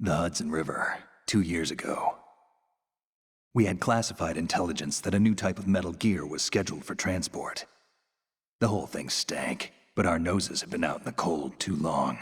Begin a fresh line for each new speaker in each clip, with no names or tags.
The Hudson River, 2 years ago. We had classified intelligence that a new type of metal gear was scheduled for transport. The whole thing stank, but our noses had been out in the cold too long.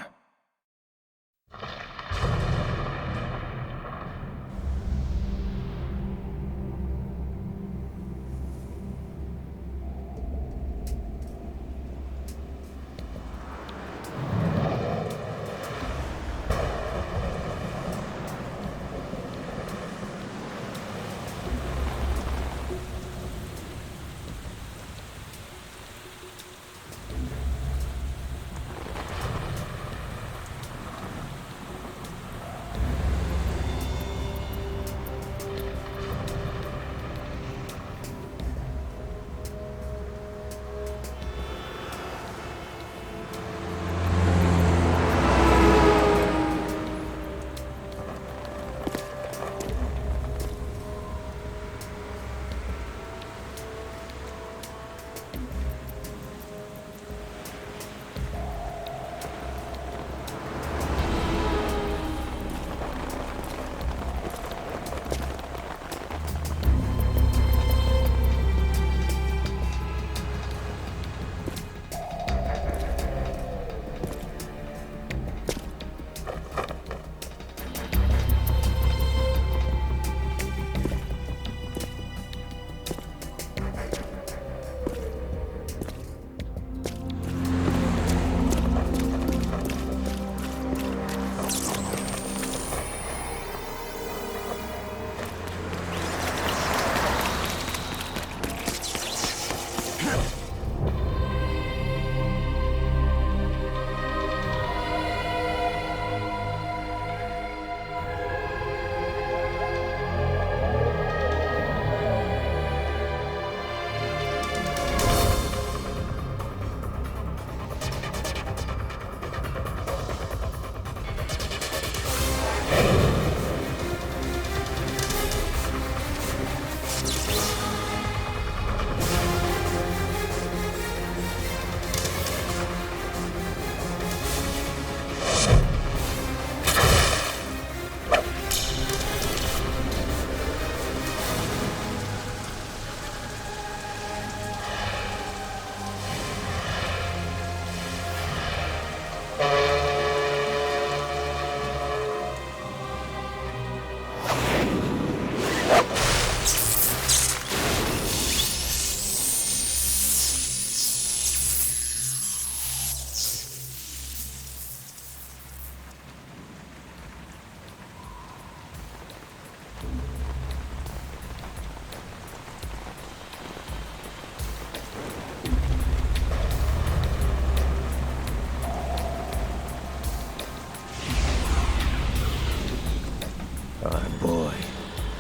Oh boy,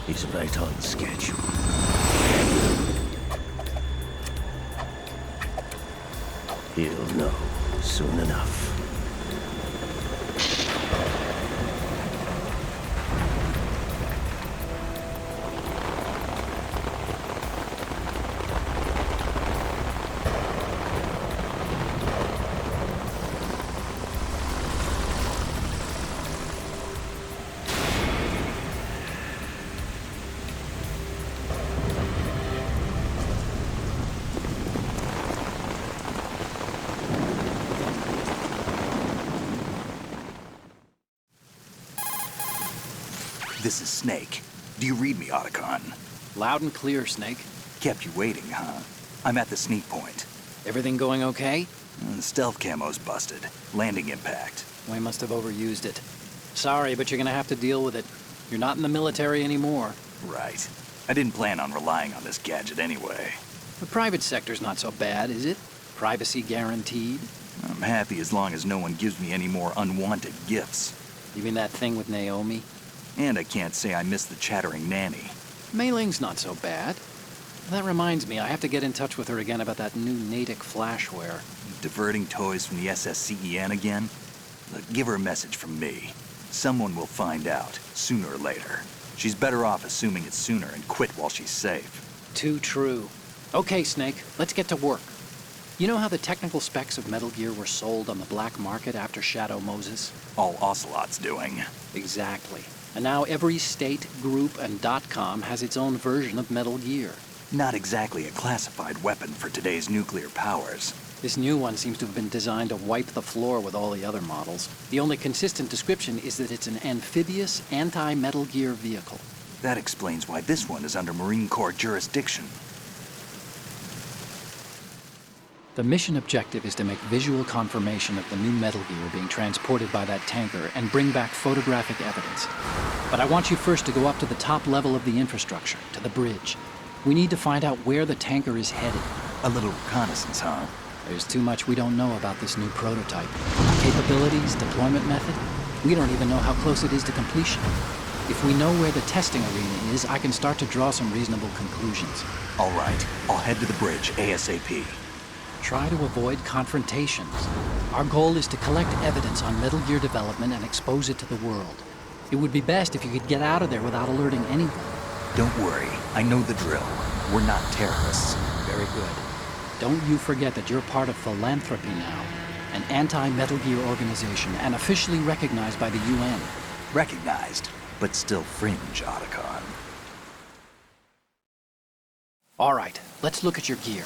he's right on schedule. He'll know soon enough.
This is Snake. Do you read me, Otacon?
Loud and clear, Snake.
Kept you waiting, huh? I'm at the sneak point.
Everything going okay?
The stealth camo's busted. Landing impact.
We must have overused it. Sorry, but you're gonna have to deal with it. You're not in the military anymore.
Right. I didn't plan on relying on this gadget anyway.
The private sector's not so bad, is it? Privacy guaranteed?
I'm happy as long as no one gives me any more unwanted gifts.
You mean that thing with Naomi?
And I can't say I miss the chattering nanny.
Mei Ling's not so bad. That reminds me, I have to get in touch with her again about that new Natick flashware.
Diverting toys from the SSCEN again? Look, give her a message from me. Someone will find out, sooner or later. She's better off assuming it sooner and quit while she's safe.
Too true. Okay, Snake, let's get to work. You know how the technical specs of Metal Gear were sold on the black market after Shadow Moses?
All Ocelot's doing.
Exactly. And now every state, group, and .com has its own version of Metal Gear.
Not exactly a classified weapon for today's nuclear powers.
This new one seems to have been designed to wipe the floor with all the other models. The only consistent description is that it's an amphibious, anti-Metal Gear vehicle.
That explains why this one is under Marine Corps jurisdiction.
The mission objective is to make visual confirmation of the new Metal Gear being transported by that tanker and bring back photographic evidence. But I want you first to go up to the top level of the infrastructure, to the bridge. We need to find out where the tanker is headed.
A little reconnaissance, huh?
There's too much we don't know about this new prototype. Capabilities, deployment method. We don't even know how close it is to completion. If we know where the testing arena is, I can start to draw some reasonable conclusions.
All right, I'll head to the bridge ASAP.
Try to avoid confrontations. Our goal is to collect evidence on Metal Gear development and expose it to the world. It would be best if you could get out of there without alerting anyone.
Don't worry, I know the drill. We're not terrorists.
Very good. Don't you forget that you're part of Philanthropy now, an anti-Metal Gear organization and officially recognized by the UN.
Recognized, but still fringe, Otacon.
All right, let's look at your gear.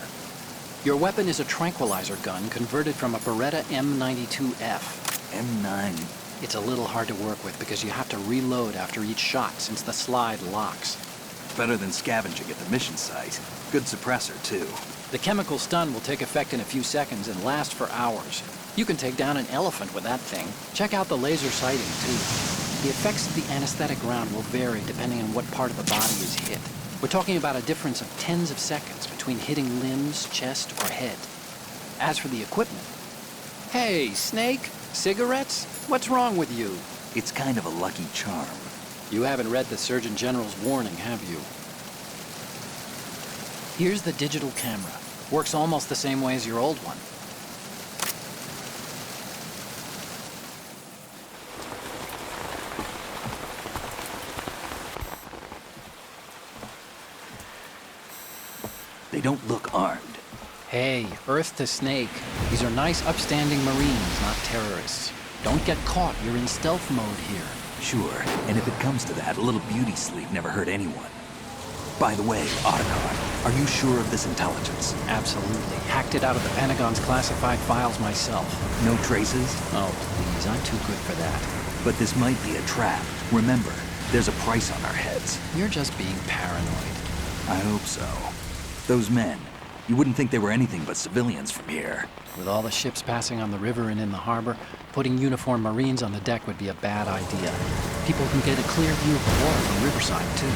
Your weapon is a tranquilizer gun converted from a Beretta M92F.
M9.
It's a little hard to work with because you have to reload after each shot since the slide locks.
Better than scavenging at the mission site. Good suppressor, too.
The chemical stun will take effect in a few seconds and last for hours. You can take down an elephant with that thing. Check out the laser sighting, too. The effects of the anesthetic round will vary depending on what part of the body is hit. We're talking about a difference of tens of seconds between hitting limbs, chest, or head. As for the equipment... Hey, Snake! Cigarettes? What's wrong with you?
It's kind of a lucky charm.
You haven't read the Surgeon General's warning, have you? Here's the digital camera. Works almost the same way as your old one.
They don't look armed.
Hey, Earth to Snake. These are nice, upstanding Marines, not terrorists. Don't get caught. You're in stealth mode here.
Sure, and if it comes to that, a little beauty sleep never hurt anyone. By the way, Otacon, are you sure of this intelligence?
Absolutely. Hacked it out of the Pentagon's classified files myself.
No traces?
Oh, please. I'm too good for that.
But this might be a trap. Remember, there's a price on our heads.
You're just being paranoid.
I hope so. Those men, you wouldn't think they were anything but civilians from here.
With all the ships passing on the river and in the harbor, putting uniformed Marines on the deck would be a bad idea. People can get a clear view of the water from Riverside, too.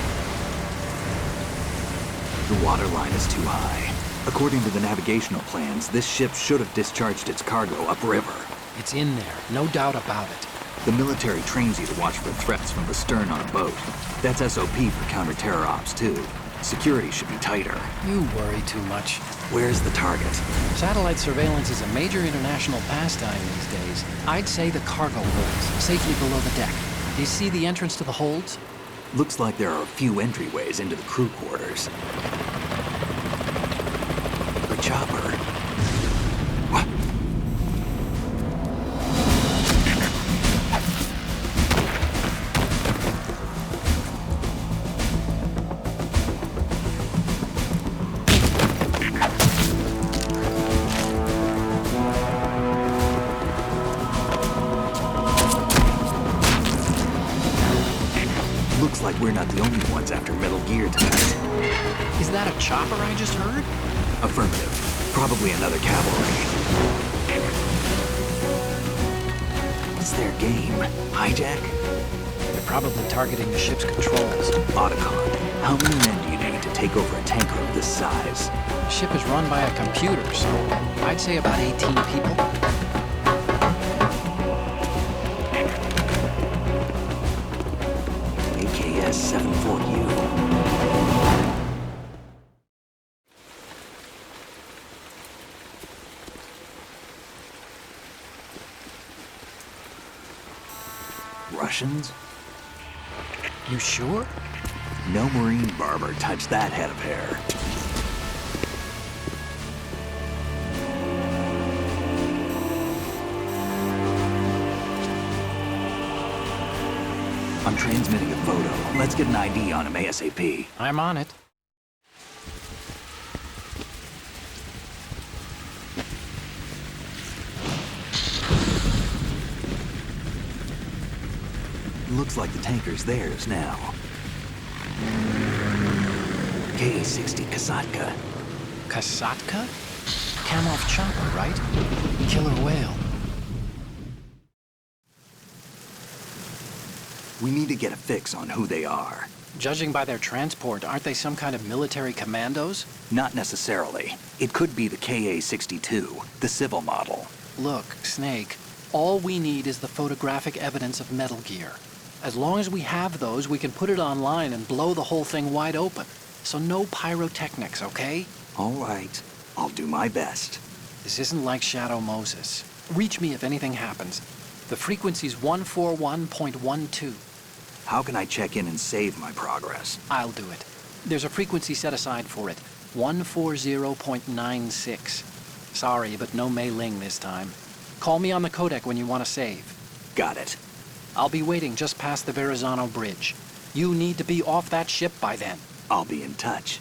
The water line is too high. According to the navigational plans, this ship should have discharged its cargo upriver.
It's in there, no doubt about it.
The military trains you to watch for threats from the stern on a boat. That's SOP for counter-terror ops, too. Security should be tighter.
You worry too much.
Where's the target?
Satellite surveillance is a major international pastime these days. I'd say the cargo holds, safely below the deck. Do you see the entrance to the holds?
Looks like there are a few entryways into the crew quarters. The chopper. What? Looks like we're not the only ones after Metal Gear tonight.
Is that a chopper I just heard?
Affirmative. Probably another cavalry. What's their game? Hijack?
They're probably targeting the ship's controls.
Otacon, how many men do you need to take over a tanker of this size?
The ship is run by a computer, so I'd say about 18 people.
AKS 74U. Russians?
You sure?
No Marine barber touched that head of hair. I'm transmitting a photo. Let's get an ID on him ASAP.
I'm on it.
Looks like the tanker's theirs now. KA-60 Kasatka.
Kasatka? Kamov chopper, right? Killer whale.
We need to get a fix on who they are.
Judging by their transport, aren't they some kind of military commandos?
Not necessarily. It could be the KA-62, the civil model.
Look, Snake, all we need is the photographic evidence of Metal Gear. As long as we have those, we can put it online and blow the whole thing wide open. So no pyrotechnics, okay?
All right. I'll do my best.
This isn't like Shadow Moses. Reach me if anything happens. The frequency's 141.12.
How can I check in and save my progress?
I'll do it. There's a frequency set aside for it. 140.96. Sorry, but no Mei Ling this time. Call me on the codec when you want to save.
Got it.
I'll be waiting just past the Verrazano Bridge. You need to be off that ship by then.
I'll be in touch.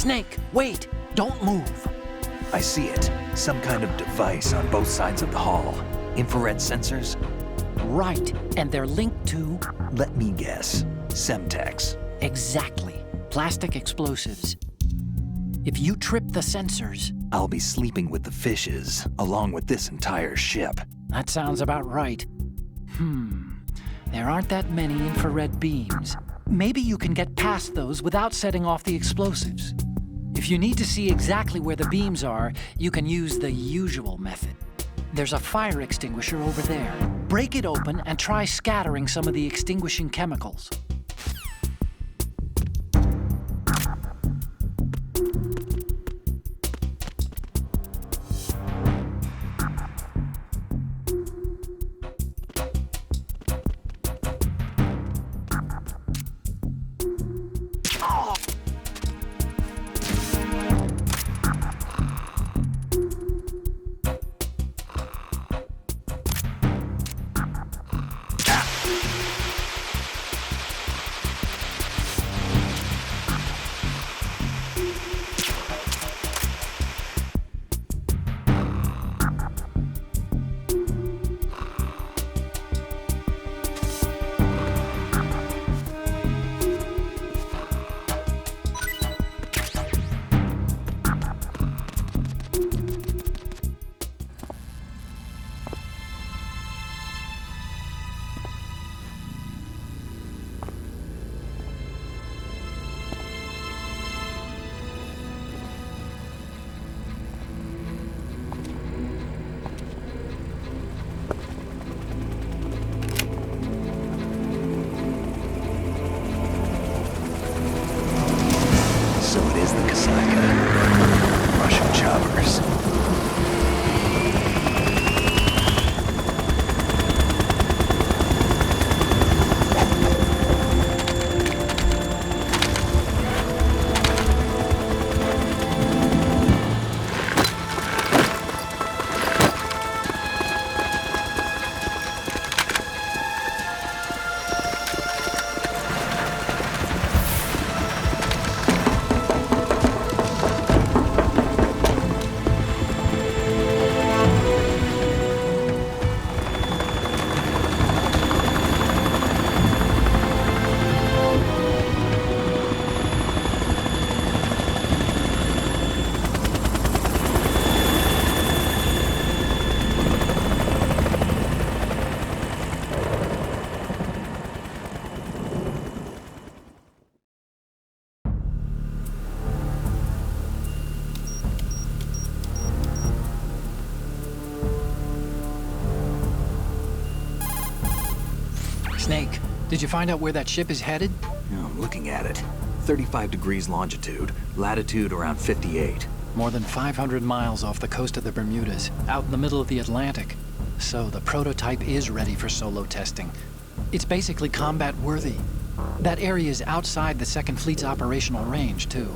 Snake, wait! Don't move!
I see it. Some kind of device on both sides of the hall. Infrared sensors?
Right, and they're linked to...
Let me guess. Semtex.
Exactly. Plastic explosives. If you trip the sensors...
I'll be sleeping with the fishes, along with this entire ship.
That sounds about right. There aren't that many infrared beams. Maybe you can get past those without setting off the explosives. If you need to see exactly where the beams are, you can use the usual method. There's a fire extinguisher over there. Break it open and try scattering some of the extinguishing chemicals.
the Kaslaka. Russian choppers.
Snake, did you find out where that ship is headed?
I'm looking at it. 35 degrees longitude, latitude around 58.
More than 500 miles off the coast of the Bermudas, out in the middle of the Atlantic. So the prototype is ready for solo testing. It's basically combat-worthy. That area is outside the Second Fleet's operational range, too.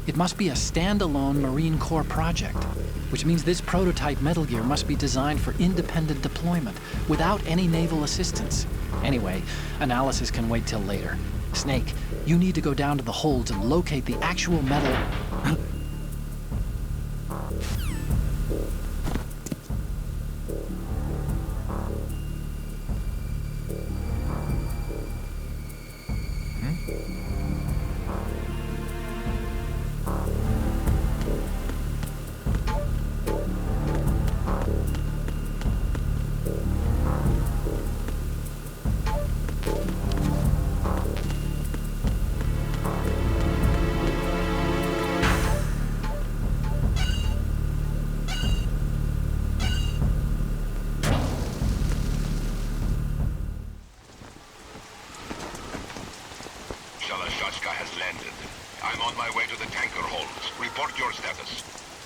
It must be a standalone Marine Corps project, which means this prototype Metal Gear must be designed for independent deployment, without any naval assistance. Anyway, analysis can wait till later. Snake, you need to go down to the holds and locate the actual metal...
Shalashaska has landed. I'm on my way to the tanker holds. Report your status.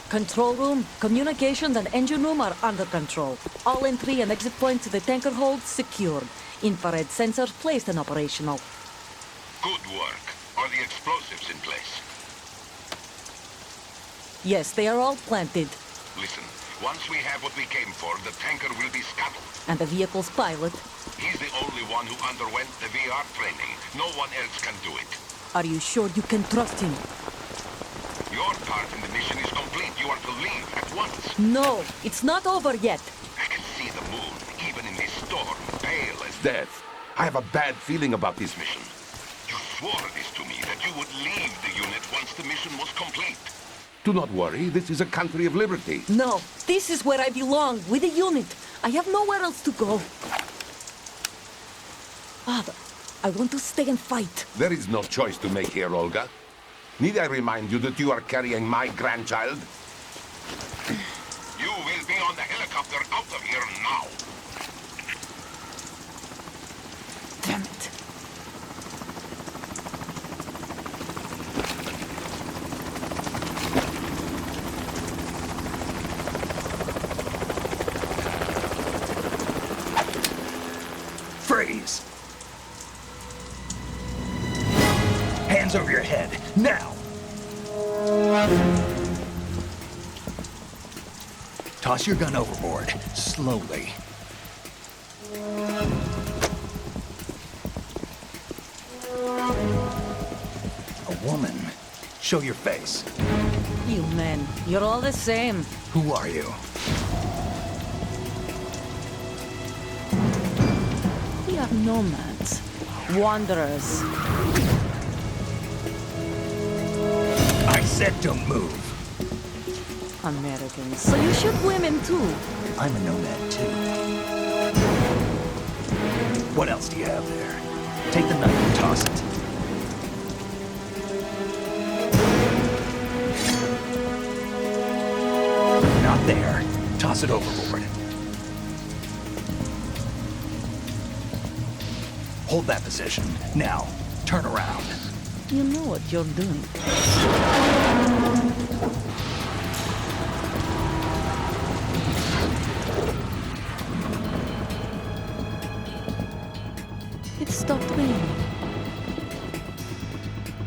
Control room, communications and engine room are under control. All entry and exit points to the tanker hold secured. Infrared sensors placed and operational.
Good work. Are the explosives in place?
Yes, they are all planted.
Listen, once we have what we came for, the tanker will be scuttled.
And the vehicle's pilot.
He's the only one who underwent the VR training. No one else can do it.
Are you sure you can trust him?
Your part in the mission is complete. You are to leave at once.
No, it's not over yet.
I can see the moon, even in this storm, pale as death. I have a bad feeling about this mission. You swore this to me, that you would leave the unit once the mission was complete. Do not worry, this is a country of liberty.
No, this is where I belong, with the unit. I have nowhere else to go. Father, I want to stay and fight.
There is no choice to make here, Olga. Need I remind you that you are carrying my grandchild? You will be on the helicopter out of here now.
Damn it.
Freeze! Hands over your head, now! Toss your gun overboard, slowly. A woman. Show your face.
You men, you're all the same.
Who are you?
We are nomads. Wanderers.
I said don't move.
Americans. So you shoot women too.
I'm a nomad too. What else do you have there? Take the knife and toss it. Not there. Toss it overboard. Hold that position. Now, turn around.
You know what you're doing. It stopped raining.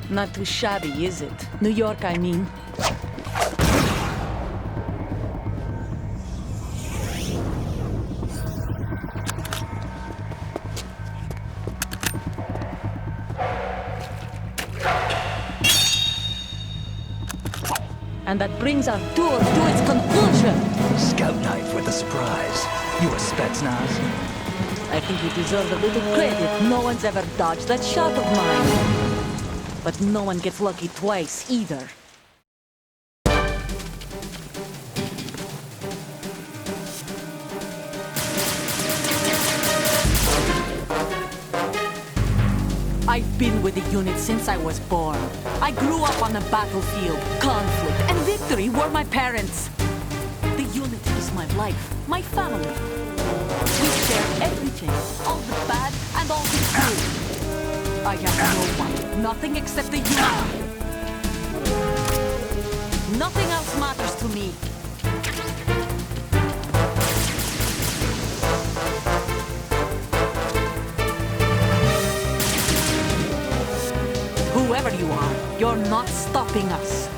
Not too shabby, is it? New York, I mean. And that brings our tour to its conclusion.
Scout knife with a surprise. You a Spetsnaz?
I think you deserve a little credit. No one's ever dodged that shot of mine. But no one gets lucky twice, either. I've been with the unit since I was born. I grew up on the battlefield. Conflict and victory were my parents. The unit is my life, my family. We share everything, all the bad and all the good. I have no one, nothing except the unit. Nothing else matters to me. Whoever you are, you're not stopping us.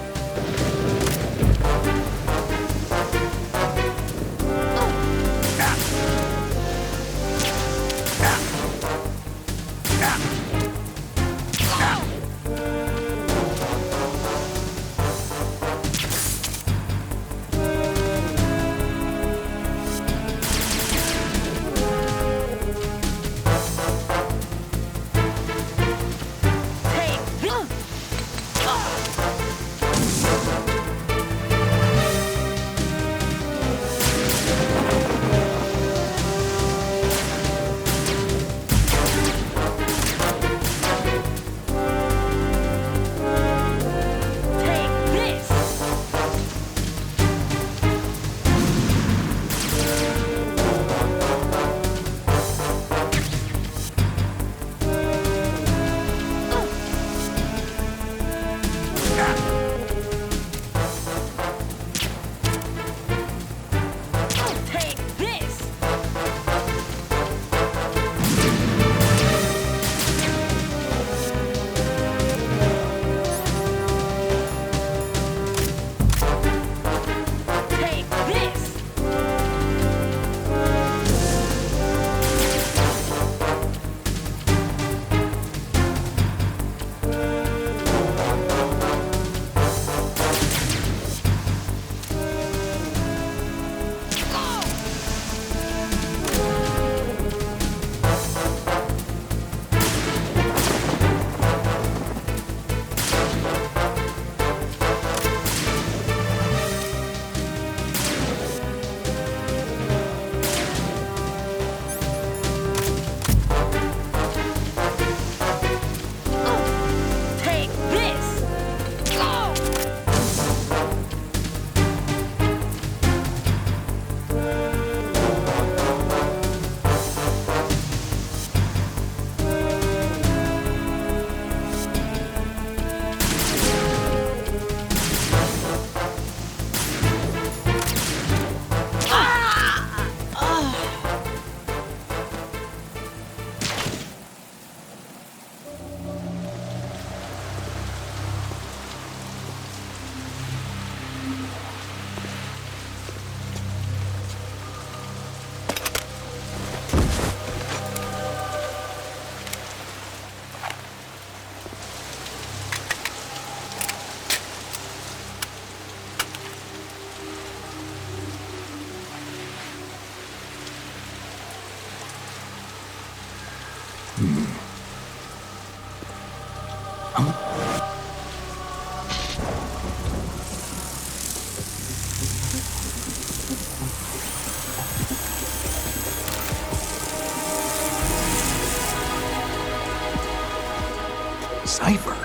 Cipher.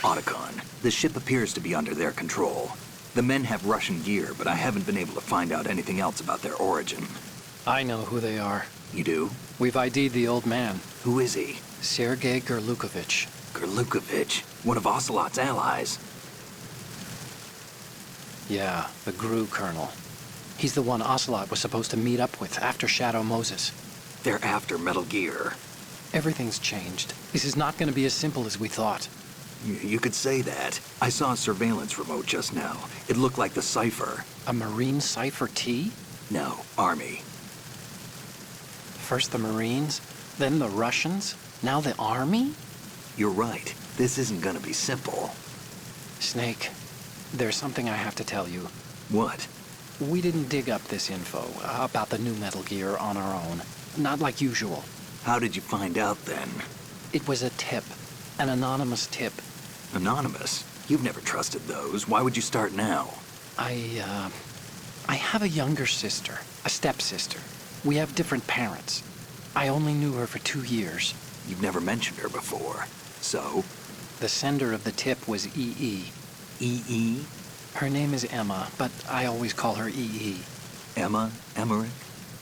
Otacon, the ship appears to be under their control. The men have Russian gear, but I haven't been able to find out anything else about their origin.
I know who they are.
You do?
We've ID'd the old man,
Who is he?
Sergei Gerlukovich.
Gerlukovich, one of Ocelot's allies.
Yeah, the GRU colonel. He's the one Ocelot was supposed to meet up with after Shadow Moses.
They're after Metal Gear.
Everything's changed. This is not going to be as simple as we thought.
You could say that. I saw a surveillance remote just now. It looked like the Cypher.
A Marine Cypher T?
No, Army.
First the Marines, then the Russians, now the Army?
You're right. This isn't gonna be simple.
Snake, there's something I have to tell you.
What?
We didn't dig up this info about the new Metal Gear on our own. Not like usual.
How did you find out then?
It was a tip. An anonymous tip.
Anonymous? You've never trusted those. Why would you start now?
I have a younger sister, a stepsister. We have different parents. I only knew her for 2 years.
You've never mentioned her before. So?
The sender of the tip was EE.
EE?
Her name is Emma, but I always call her EE.
Emma? Emmerich?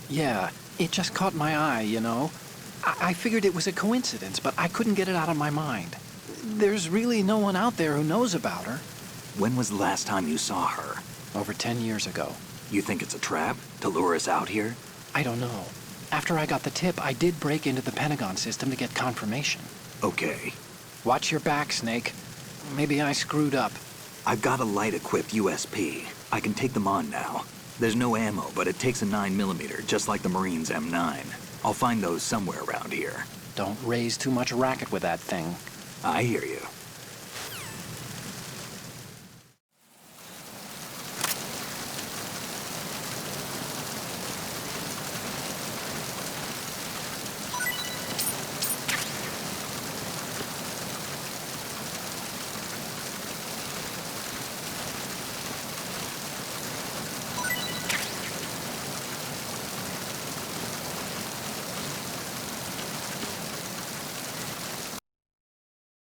Yeah, it just caught my eye, you know? I figured it was a coincidence, but I couldn't get it out of my mind. There's really no one out there who knows about her.
When was the last time you saw her?
Over 10 years ago.
You think it's a trap? To lure us out here?
I don't know. After I got the tip, I did break into the Pentagon system to get confirmation.
Okay.
Watch your back, Snake. Maybe I screwed up.
I've got a light-equipped USP. I can take them on now. There's no ammo, but it takes a 9mm, just like the Marines' M9. I'll find those somewhere around here.
Don't raise too much racket with that thing.
I hear you.